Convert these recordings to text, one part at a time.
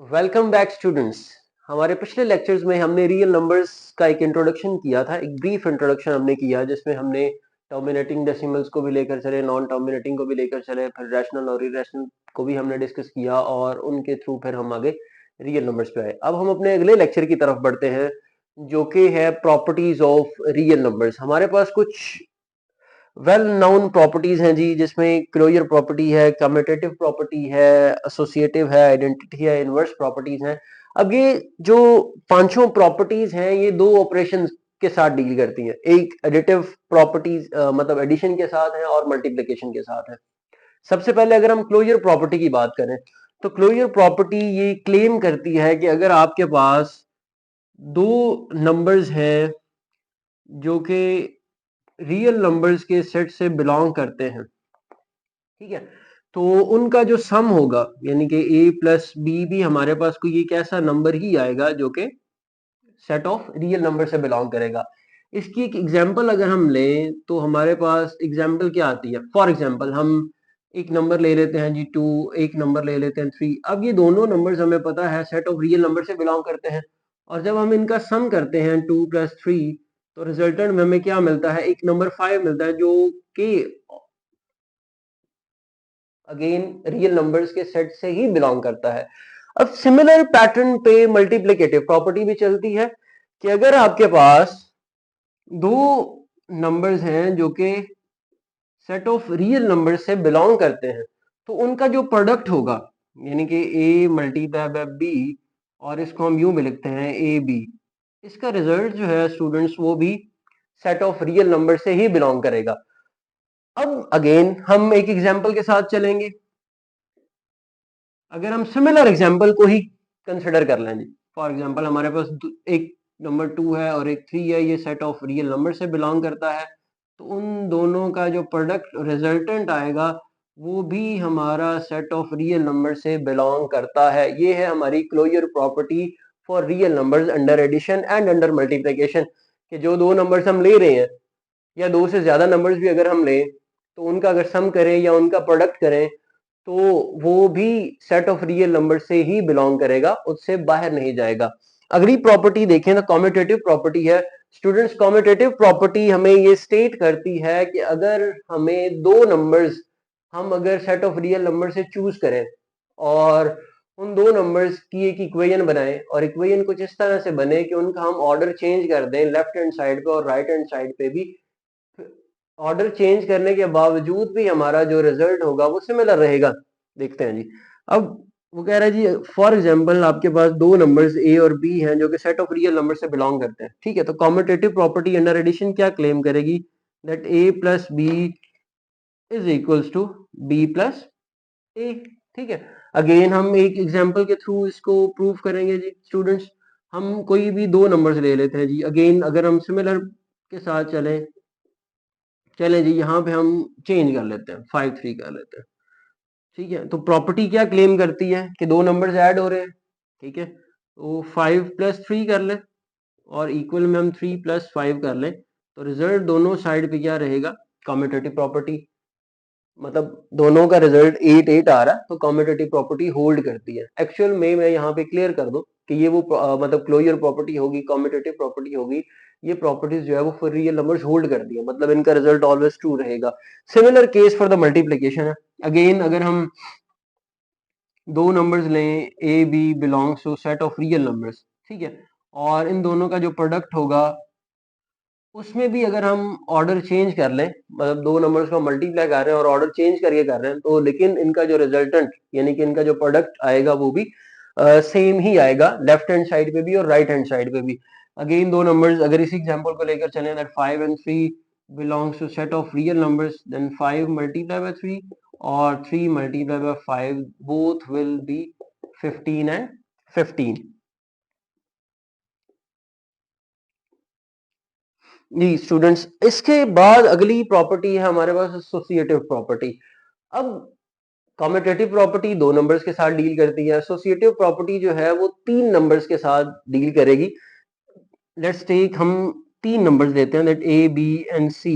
Welcome back students. हमारे पिछले lectures में हमने रियल नंबर्स का एक इंट्रोडक्शन किया था, एक ब्रीफ इंट्रोडक्शन हमने किया जिसमें हमने टर्मिनेटिंग डेसिमल्स को भी लेकर चले, नॉन टर्मिनेटिंग को भी लेकर चले, फिर रैशनल और इरेशनल को भी हमने डिस्कस किया और उनके थ्रू फिर हम आगे रियल नंबर्स पे आए। अब हम अपने अगले लेक्चर की तरफ बढ़ते हैं जो कि है प्रॉपर्टीज ऑफ रियल नंबर्स। हमारे पास कुछ वेल नाउन प्रॉपर्टीज हैं जी, जिसमें क्लोजर प्रॉपर्टी है, कम्यूटेटिव प्रॉपर्टी है, एसोसिएटिव है, आइडेंटिटी है, इनवर्स प्रॉपर्टीज हैं। अब ये जो पांचों प्रॉपर्टीज हैं ये दो ऑपरेशंस के साथ डील करती हैं। एक एडिटिव प्रॉपर्टीज मतलब एडिशन के साथ है और मल्टीप्लिकेशन के साथ है। सबसे पहले अगर हम क्लोजर प्रॉपर्टी की बात करें तो क्लोजर प्रॉपर्टी ये क्लेम करती है कि अगर आपके पास दो नंबर्स हैं जो कि रियल नंबर्स के सेट से बिलोंग करते हैं, ठीक है, तो उनका जो सम होगा यानी कि a प्लस बी भी हमारे पास कोई एक ऐसा नंबर ही आएगा जो कि सेट ऑफ रियल नंबर से बिलोंग करेगा। इसकी एक एग्जांपल अगर हम लें तो हमारे पास एग्जांपल क्या आती है। फॉर एग्जांपल हम एक नंबर ले लेते हैं जी 2, एक नंबर ले लेते हैं 3। अब ये दोनों नंबर्स हमें पता है सेट ऑफ रियल नंबर से बिलोंग करते हैं और जब हम इनका सम करते हैं 2 प्लस 3 तो रिजल्टेंट में हमें क्या मिलता है, एक नंबर 5 मिलता है जो कि अगेन रियल नंबर्स के सेट से ही बिलोंग करता है। अब सिमिलर पैटर्न पे मल्टीप्लिकेटिव प्रॉपर्टी भी चलती है कि अगर आपके पास दो नंबर्स हैं जो कि सेट ऑफ रियल नंबर से बिलोंग करते हैं तो उनका जो प्रोडक्ट होगा यानी कि a मल्टीप्लाई बाय b और इसको हम यूं भी लिखते हैं ए बी, इसका रिजल्ट जो है स्टूडेंट्स वो भी सेट ऑफ रियल नंबर से ही बिलोंग करेगा। अब अगेन हम एक एग्जांपल के साथ चलेंगे। अगर हम सिमिलर एग्जांपल को ही कंसिडर कर लें जी, फॉर एग्जांपल हमारे पास एक नंबर 2 है और एक 3 है, ये सेट ऑफ रियल नंबर से बिलोंग करता है तो उन दोनों का जो प्रोडक्ट रिजल्टेंट आएगा वो भी हमारा सेट ऑफ रियल नंबर से बिलोंग करता है। ये है हमारी closure property for real numbers under addition and under multiplication कि जो दो नंबर्स हम ले रहे हैं या दो से ज्यादा नंबर्स भी अगर हम लें तो उनका अगर सम करें या उनका प्रोडक्ट करें तो वो भी सेट ऑफ रियल नंबर से ही बिलोंग करेगा, उससे बाहर नहीं जाएगा। अगली प्रॉपर्टी देखें तो कम्यूटेटिव प्रॉपर्टी है। स्टूडेंट्स कम्यूटेटिव प्रॉपर्टी हमें ये स्टेट करती है कि अगर हमें दो नंबर्स हम अगर सेट ऑफ रियल नंबर से चूज करें और उन दो नंबर्स की एक इक्वेशन बनाएं और इक्वेशन कुछ इस तरह से बने कि उनका हम ऑर्डर चेंज कर दें लेफ्ट हैंड साइड पे और राइट हैंड साइड पे भी, ऑर्डर चेंज करने के बावजूद भी हमारा जो रिजल्ट होगा वो सिमिलर रहेगा। देखते हैं जी। अब वो कह रहा है जी फॉर एग्जांपल आपके पास दो नंबर्स a और b हैं जो कि सेट ऑफ रियल नंबर से बिलोंग करते हैं, ठीक है, तो कॉम्यूटेटिव प्रॉपर्टी अंडर एडिशन क्या क्लेम करेगी, that a plus B is equals to b plus a, ठीक है। अगेन हम एक एग्जांपल के थ्रू इसको प्रूव करेंगे जी। स्टूडेंट्स हम कोई भी दो नंबर्स ले लेते हैं जी, अगेन अगर हम सिमिलर के साथ चलें जी, यहाँ पे हम चेंज कर लेते हैं 5 3 कर लेते हैं, ठीक है। तो प्रॉपर्टी क्या क्लेम करती है कि दो नंबर्स ऐड हो रहे हैं, ठीक है, तो 5 प्लस 3 कर ले और इक्वल में हम 3 प्लस 5 कर लें तो रिजल्ट दोनों साइड पे क्या रहेगा, कम्यूटेटिव प्रॉपर्टी, मतलब दोनों का रिजल्ट 8 8 आ रहा है तो कम्यूटेटिव प्रॉपर्टी होल्ड करती है। एक्चुअल में मैं यहाँ पे क्लियर कर दूं कि ये वो मतलब क्लोजर प्रॉपर्टी होगी, कम्यूटेटिव प्रॉपर्टी होगी, ये प्रॉपर्टीज जो है वो फॉर रियल नंबर्स होल्ड करती है, मतलब इनका रिजल्ट ऑलवेज ट्रू रहेगा। Similar case for the multiplication है। अगेन अगर हम दो नंबर्स लें A B belongs to set of real numbers, ठीक है, और इन दोनों का जो प्रोडक्ट होगा उसमें भी अगर हम ऑर्डर चेंज कर लें, मतलब दो नंबर्स को मल्टीप्लाई कर रहे हैं और ऑर्डर चेंज करके कर रहे हैं तो लेकिन इनका जो रिजल्टेंट यानी कि इनका जो प्रोडक्ट आएगा वो भी सेम ही आएगा लेफ्ट हैंड साइड पे भी और राइट हैंड साइड पे भी। अगेन दो नंबर्स अगर इसी एग्जांपल को लेकर चलें that 5 and 3 belongs to set of real numbers, then 5 multiplied by 3 or 3 multiplied by 5 both will be 15 and 15। Ji students, इसके बाद अगली प्रॉपर्टी है हमारे पास एसोसिएटिव प्रॉपर्टी। अब कम्यूटेटिव प्रॉपर्टी दो नंबर्स के साथ डील करती है, एसोसिएटिव प्रॉपर्टी जो है वो तीन नंबर्स के साथ डील करेगी। लेट्स टेक हम तीन नंबर्स लेते हैं दैट ए बी एंड सी,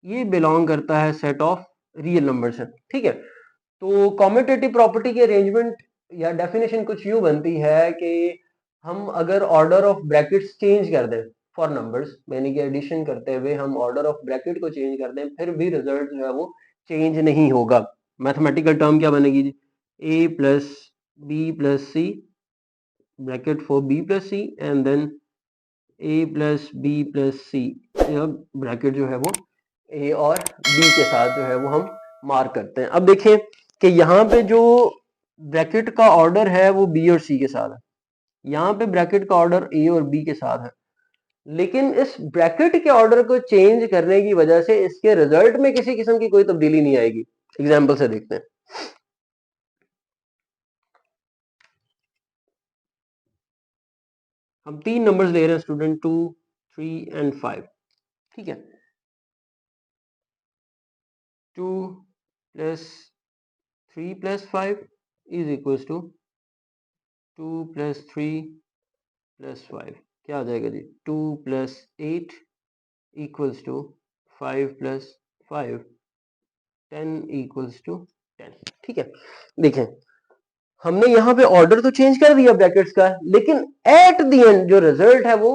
ये बिलोंग करता है सेट ऑफ रियल नंबर्स है, ठीक है। तो कम्यूटेटिव प्रॉपर्टी की अरेंजमेंट या डेफिनेशन कुछ यूं बनती है कि हम अगर ऑर्डर ऑफ ब्रैकेट्स चेंज कर दें फॉर नंबर्स, यानी कि एडिशन करते हुए हम ऑर्डर ऑफ ब्रैकेट को चेंज कर दें, फिर भी रिजल्ट जो है वो चेंज नहीं होगा। मैथमेटिकल टर्म क्या बनेगी जी? A plus B plus C bracket for B plus C and then A plus B plus C, bracket जो है वो ए और बी के साथ जो है वो हम मार्क करते हैं। अब देखें कि यहाँ पे जो ब्रैकेट का ऑर्डर है वो बी और सी के साथ है, यहाँ पे ब्रैकेट का ऑर्डर ए और बी के साथ है, लेकिन इस ब्रैकेट के ऑर्डर को चेंज करने की वजह से इसके रिजल्ट में किसी किस्म की कोई तब्दीली नहीं आएगी। एग्जाम्पल से देखते हैं। हम 3 नंबर्स ले रहे हैं स्टूडेंट, 2, 3 एंड 5। ठीक है, 2 plus 3 plus 5 is equals to 2 plus 3 plus 5। क्या आ जाएगा जी? 2 plus 8 equals to 5 plus 5, 10 equals to 10। ठीक है, देखें हमने यहाँ पे ऑर्डर तो चेंज कर दिया ब्रैकेट्स का, लेकिन एट द एंड जो रिजल्ट है वो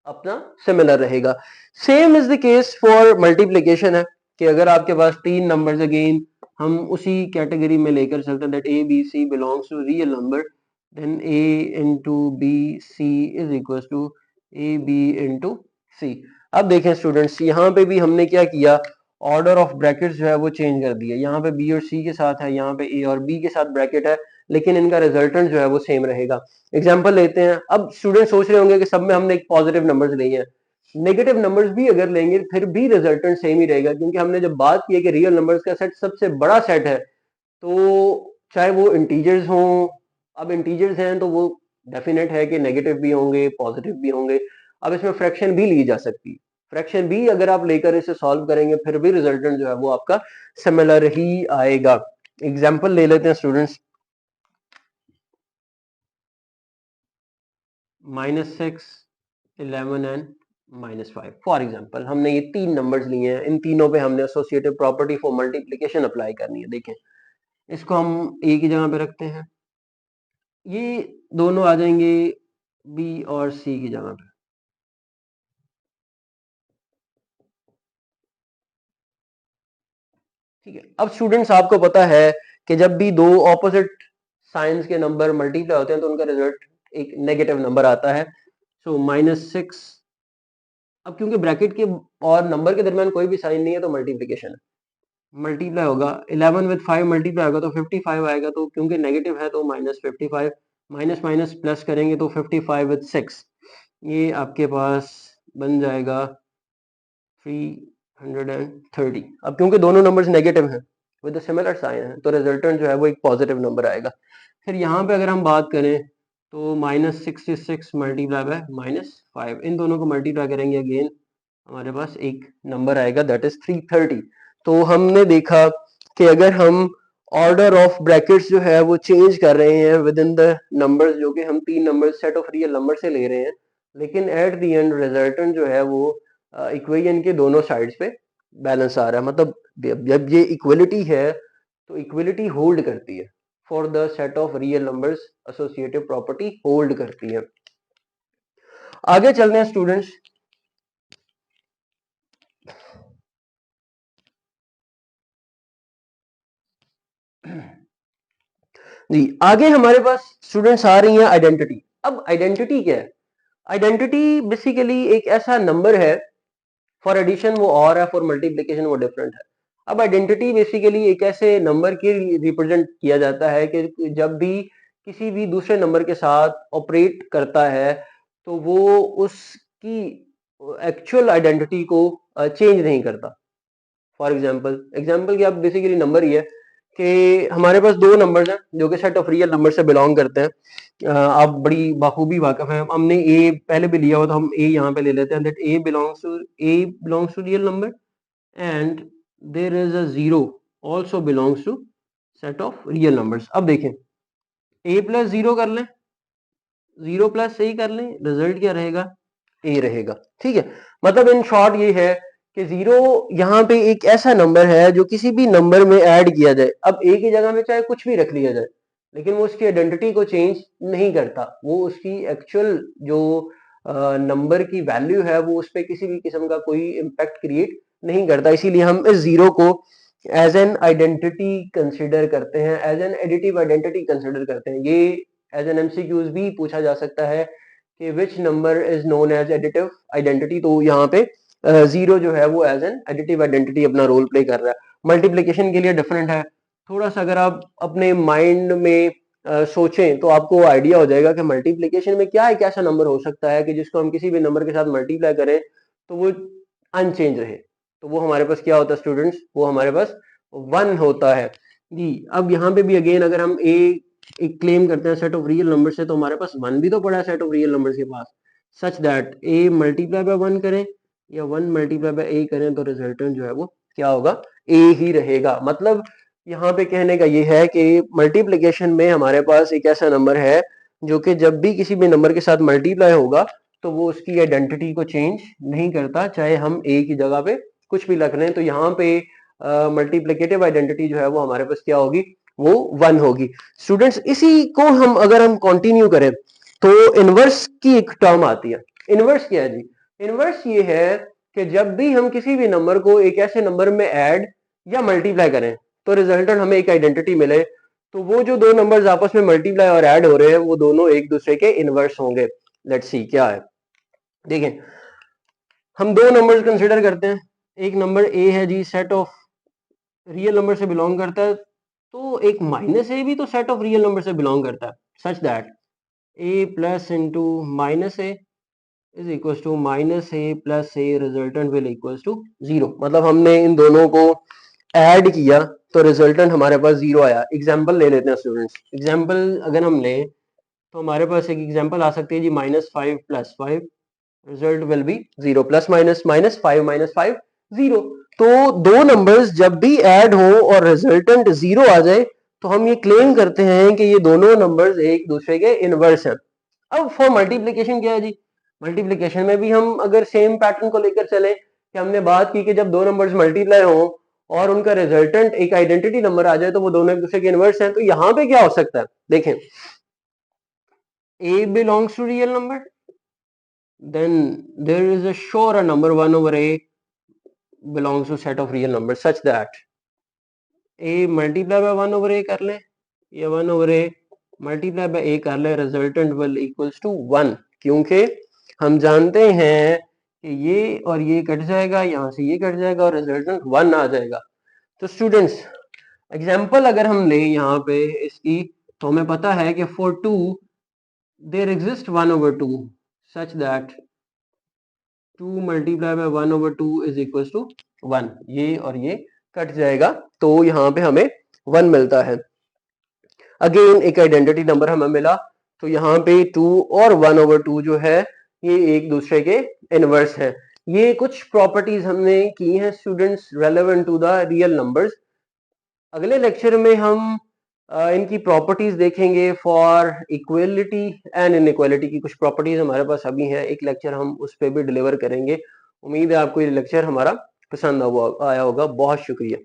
अपना सिमिलर रहेगा। Same is the case for multiplication है कि अगर आपके पास 3 नंबर्स, अगेन हम उसी कैटेगरी में लेकर चलते हैं that A B C belongs to real number, then A into B C is equal to A B into C. अब देखें स्टूडेंट्स, यहाँ पे भी हमने क्या किया, ऑर्डर ऑफ ब्रैकेट्स जो है वो चेंज कर दिया। यहाँ पे बी और सी के साथ है, यहाँ पे ए और बी के साथ ब्रैकेट है, लेकिन इनका रिजल्टेंट जो है वो सेम रहेगा। एग्जांपल लेते हैं। अब स्टूडेंट सोच रहे होंगे कि सब में हमने एक पॉजिटिव नंबर्स लिए हैं, नेगेटिव नंबर्स भी अगर लेंगे फिर भी रिजल्टेंट सेम ही रहेगा, क्योंकि हमने जब बात की है कि रियल नंबर्स का सेट सबसे बड़ा सेट है, तो चाहे वो इंटीजर्स हों, अब इंटीजर्स हैं तो वो डेफिनेट है कि नेगेटिव भी होंगे पॉजिटिव भी होंगे। अब इसमें फ्रैक्शन भी ली जा सकती है, फ्रैक्शन भी अगर आप लेकर इसे सॉल्व करेंगे फिर भी रिजल्टेंट जो है वो आपका सिमिलर ही आएगा। एग्जाम्पल ले लेते हैं स्टूडेंट्स, -6, 11 एंड -5। फॉर एग्जाम्पल हमने ये 3 नंबर्स लिए हैं, इन तीनों पे हमने associative property for multiplication apply करनी है। देखें इसको हम ए की जगह पे रखते हैं, ये दोनों आ जाएंगे बी और सी की जगह पे। ठीक है, अब स्टूडेंट्स आपको पता है कि जब भी दो ऑपोजिट साइंस के नंबर मल्टीप्लाई होते हैं तो उनका रिजल्ट एक नेगेटिव नंबर आता है। सो -6, अब क्योंकि ब्रैकेट के और नंबर के दरमियान कोई भी साइन नहीं है तो मल्टीप्लिकेशन है, मल्टीप्लाई होगा 11 विद 5 मल्टीप्लाई होगा तो 55 आएगा, तो क्योंकि नेगेटिव है तो -55, माइनस माइनस प्लस करेंगे तो 55 विद 6, ये आपके पास बन जाएगा 330। अब क्योंकि दोनों नंबर्स नेगेटिव हैं विद सिमिलर साइन है तो रिजल्टेंट जो है वो एक पॉजिटिव नंबर आएगा। फिर यहाँ पे अगर हम बात करें तो -66 मल्टीप्लाई बाय -5, इन दोनों को मल्टीप्लाई करेंगे, अगेन हमारे पास एक नंबर आएगा दैट इज 330। तो हमने देखा कि अगर हम ऑर्डर ऑफ ब्रैकेट्स जो है वो चेंज कर रहे हैं विद इन द नंबर्स, जो कि हम 3 number set of real number से ले रहे हैं, लेकिन एट द एंड रिजल्टेंट जो है वो इक्वेशन के दोनों साइड्स पे बैलेंस आ रहा है। मतलब जब ये इक्वलिटी है तो इक्वलिटी होल्ड करती है for the set of real numbers, associative property hold करती है। आगे चलते हैं स्टूडेंट्स, जी आगे हमारे पास स्टूडेंट्स आ रही हैं आइडेंटिटी। अब आइडेंटिटी क्या है? आइडेंटिटी बेसिकली एक ऐसा नंबर है, फॉर एडिशन वो और है, फॉर मल्टीप्लिकेशन वो डिफरेंट है। अब आइडेंटिटी बेसिकली एक ऐसे नंबर की रिप्रेजेंट किया जाता है कि जब भी किसी भी दूसरे नंबर के साथ ऑपरेट करता है तो वो उसकी एक्चुअल आइडेंटिटी को चेंज नहीं करता। फॉर एग्जाम्पल की आप बेसिकली नंबर ही है कि हमारे पास दो नंबर्स हैं जो कि सेट ऑफ रियल नंबर से बिलोंग करते हैं। आप बड़ी बाखूबी वाकिफ हैं, हमने ए पहले भी लिया हुआ तो हम ए यहाँ पे ले लेते हैं that A belongs to real number and there is a zero also belongs to set of real numbers. अब देखें ए प्लस जीरो कर लें, जीरो प्लस ए कर लें, रिजल्ट क्या रहेगा? ए रहेगा। ठीक है, मतलब इन शॉर्ट ये है कि जीरो यहाँ पे एक ऐसा नंबर है जो किसी भी नंबर में ऐड किया जाए, अब ए की जगह में चाहे कुछ भी रख लिया जाए, लेकिन वो उसकी आइडेंटिटी को चेंज नहीं करता, वो उसकी एक्चुअल जो नंबर की वैल्यू है वो उस पर किसी भी किस्म का कोई इम्पैक्ट क्रिएट नहीं करता। इसीलिए हम इस जीरो को एज एन आइडेंटिटी कंसिडर करते हैं, as an additive identity consider करते हैं। ये एज एन एमसीक्यूज भी पूछा जा सकता है कि which number is known as additive identity, तो यहाँ पे जीरो जो है वो एज एन एडिटिव आइडेंटिटी अपना रोल प्ले कर रहा है। मल्टीप्लीकेशन के लिए डिफरेंट है थोड़ा सा। अगर आप अपने माइंड में सोचें तो आपको आइडिया हो जाएगा कि मल्टीप्लीकेशन में क्या एक ऐसा नंबर हो सकता है कि जिसको हम किसी भी नंबर के साथ मल्टीप्लाई करें तो वो अनचेंज रहे। तो वो हमारे पास क्या होता है स्टूडेंट्स, वो हमारे पास 1 होता है जी। अब यहाँ पे भी अगेन अगर हम एक क्लेम करते हैं सेट ऑफ रियल नंबर से, तो हमारे पास 1 भी तो पड़ा है सेट ऑफ रियल नंबर के पास, such that a multiply by 1 करें या 1 मल्टीप्लाई बाय a करें तो रिजल्टेंट जो है वो क्या होगा, a ही रहेगा। मतलब यहाँ पे कहने का ये है कि मल्टीप्लिकेशन में हमारे पास एक ऐसा नंबर है जो कि जब भी किसी भी नंबर के साथ मल्टीप्लाई होगा तो वो उसकी आइडेंटिटी को चेंज नहीं करता, चाहे हम a की जगह पे कुछ भी रख लें। तो यहाँ पे मल्टीप्लिकेटिव आइडेंटिटी जो है वो हमारे पास क्या होगी, वो 1 होगी। स्टूडेंट्स इसी को हम अगर हम कंटिन्यू करें तो इनवर्स की एक टर्म आती है। इनवर्स क्या है जी, इनवर्स ये है कि जब भी हम किसी भी नंबर को एक ऐसे नंबर में ऐड या मल्टीप्लाई करें तो रिजल्टेंट हमें एक आइडेंटिटी मिले, तो वो जो दो नंबर्स आपस में मल्टीप्लाई और ऐड हो रहे हैं वो दोनों एक दूसरे के इनवर्स होंगे। लेट्स सी क्या है। देखें हम दो नंबर्स कंसिडर करते हैं, एक नंबर ए है जी सेट ऑफ रियल नंबर से बिलोंग करता है, तो एक माइनस ए भी तो सेट ऑफ रियल नंबर से बिलोंग करता है, such that A plus into minus A is equal to minus A plus A, resultant will equal to zero. मतलब हमने इन दोनों को ऐड किया तो रिजल्टेंट हमारे पास जीरो आया। एग्जाम्पल ले लेते हैं स्टूडेंट्स, एग्जाम्पल अगर हम ले तो हमारे पास एक एग्जाम्पल आ सकती है जी -5 + 5, result will be zero, plus minus -5 zero. तो दो नंबर्स जब भी ऐड हो और रिजल्टेंट जीरो आ जाए तो हम ये क्लेम करते हैं कि ये दोनों नंबर्स एक दूसरे के इनवर्स हैं। अब फॉर मल्टीप्लिकेशन क्या है जी, मल्टीप्लिकेशन में भी हम अगर सेम पैटर्न को लेकर चले कि हमने बात की कि जब दो नंबर्स मल्टीप्लाई हो और उनका रिजल्टेंट एक आइडेंटिटी नंबर आ जाए तो वो दोनों एक दूसरे के इनवर्स हैं, तो यहां पे क्या हो सकता है देखें, a belongs to real number, then there is a sure a number 1 over a belongs to set of real numbers such that a multiply by 1 over a कर लें या 1 over a multiply by a कर लें, resultant will equals to 1, क्योंकि हम जानते हैं कि ये और ये कट जाएगा, यहाँ से ये कट जाएगा और रिजल्टेंट 1 आ जाएगा। तो स्टूडेंट्स एग्जाम्पल अगर हम लें यहाँ पे इसकी, तो हमें पता है कि for 2 there exist 1 over 2 such that 2 multiplied by 1 over 2 is equals to 1, ये और ये कट जाएगा तो यहाँ पे हमें 1 मिलता है। अगेन एक आइडेंटिटी नंबर हमें मिला, तो यहाँ पे 2 और 1 over 2 जो है ये एक दूसरे के इनवर्स है। ये कुछ प्रॉपर्टीज हमने की हैं students relevant to the real numbers. अगले लेक्चर में हम इनकी प्रॉपर्टीज देखेंगे फॉर इक्वलिटी एंड इनइक्वालिटी की कुछ प्रॉपर्टीज हमारे पास अभी हैं, एक लेक्चर हम उस पर भी डिलीवर करेंगे। उम्मीद है आपको ये लेक्चर हमारा पसंद आया होगा। बहुत शुक्रिया।